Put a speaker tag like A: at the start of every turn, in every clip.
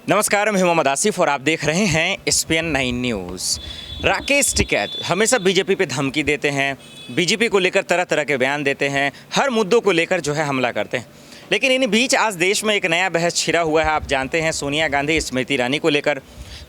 A: नमस्कार, मैं मोहम्मद आसिफ और आप देख रहे हैं SPN9 न्यूज़। राकेश टिकैत हमेशा बीजेपी पे धमकी देते हैं, बीजेपी को लेकर तरह तरह के बयान देते हैं, हर मुद्दों को लेकर जो है हमला करते हैं। लेकिन इन बीच आज देश में एक नया बहस छिड़ा हुआ है। आप जानते हैं सोनिया गांधी स्मृति ईरानी को लेकर,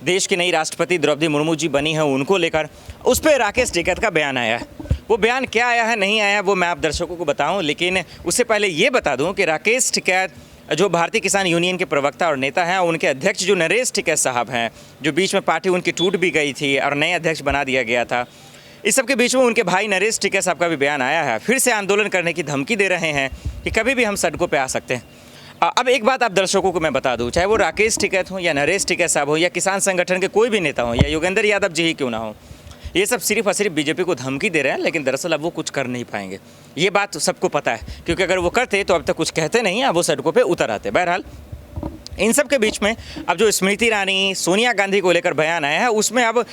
A: देश की नई राष्ट्रपति द्रौपदी मुर्मू जी बनी हैं उनको लेकर, उस पर राकेश टिकैत का बयान आया है। वो बयान क्या आया है नहीं आया है वो मैं आप दर्शकों को बताऊं, लेकिन उससे पहले ये बता दूं कि राकेश टिकैत जो भारतीय किसान यूनियन के प्रवक्ता और नेता हैं, उनके अध्यक्ष जो नरेश टिकैत साहब हैं, जो बीच में पार्टी उनकी टूट भी गई थी और नए अध्यक्ष बना दिया गया था, इस सब के बीच में उनके भाई नरेश टिकैत साहब का भी बयान आया है। फिर से आंदोलन करने की धमकी दे रहे हैं कि कभी भी हम सड़कों पर आ सकते हैं। अब एक बात आप दर्शकों को मैं बता दूं, चाहे वो राकेश टिकैत हो या नरेश टिकैत साहब हो या किसान संगठन के कोई भी नेता हो या योगेंद्र यादव जी ही क्यों ना हो, ये सब सिर्फ और सिर्फ बीजेपी को धमकी दे रहे हैं। लेकिन दरअसल अब वो कुछ कर नहीं पाएंगे, ये बात तो सबको पता है, क्योंकि अगर वो करते तो अब तक कुछ कहते नहीं, अब वो सड़कों पे उतर आते। बहरहाल इन सब के बीच में अब जो स्मृति ईरानी सोनिया गांधी को लेकर बयान आया है, उसमें अब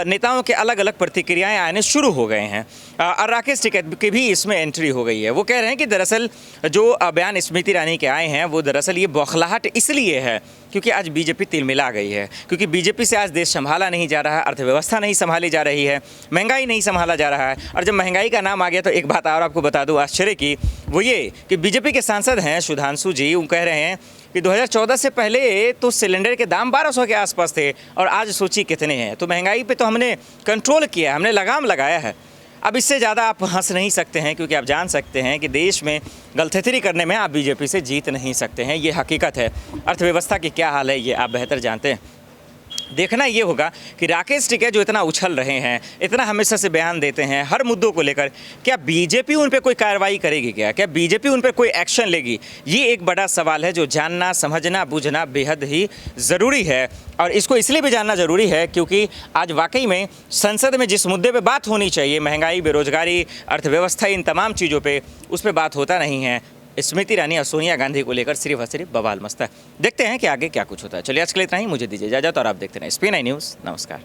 A: नेताओं के अलग अलग प्रतिक्रियाएं आने शुरू हो गए हैं और राकेश टिकैत की भी इसमें एंट्री हो गई है। वो कह रहे हैं कि दरअसल जो बयान स्मृति ईरानी के आए हैं वो दरअसल ये बौखलाहट इसलिए है क्योंकि आज बीजेपी तिलमिला गई है, क्योंकि बीजेपी से आज देश संभाला नहीं जा रहा है, अर्थव्यवस्था नहीं संभाली जा रही है, महंगाई नहीं संभाला जा रहा है। और जब महंगाई का नाम आ गया तो एक बात और आपको बता दूं आश्चर्य की, वो ये कि बीजेपी के सांसद हैं सुधांशु जी, वो कह रहे हैं कि 2014 से पहले तो सिलेंडर के दाम 1200 के आसपास थे और आज सोचिए कितने हैं। तो महंगाई पे तो हमने कंट्रोल किया है, हमने लगाम लगाया है। अब इससे ज़्यादा आप हंस नहीं सकते हैं, क्योंकि आप जान सकते हैं कि देश में गलथेथरी करने में आप बीजेपी से जीत नहीं सकते हैं, ये हकीकत है। अर्थव्यवस्था की क्या हाल है ये आप बेहतर जानते हैं। देखना ये होगा कि राकेश टिकैत जो इतना उछल रहे हैं, इतना हमेशा से बयान देते हैं हर मुद्दों को लेकर, क्या बीजेपी उन पर कोई कार्रवाई करेगी? क्या बीजेपी उन पर कोई एक्शन लेगी? ये एक बड़ा सवाल है जो जानना, समझना, बूझना बेहद ही ज़रूरी है। और इसको इसलिए भी जानना ज़रूरी है क्योंकि आज वाकई में संसद में जिस मुद्दे पर बात होनी चाहिए, महंगाई, बेरोजगारी, अर्थव्यवस्था, इन तमाम चीज़ों पर उस पर बात होता नहीं है। स्मृति ईरानी और सोनिया गांधी को लेकर सिर्फ और सिर्फ बवाल मस्त है। देखते हैं कि आगे क्या कुछ होता है। चलिए आज के लिए इतना ही, मुझे दीजिए इजाजत और आप देखते रहें SPN9 न्यूज़। नमस्कार।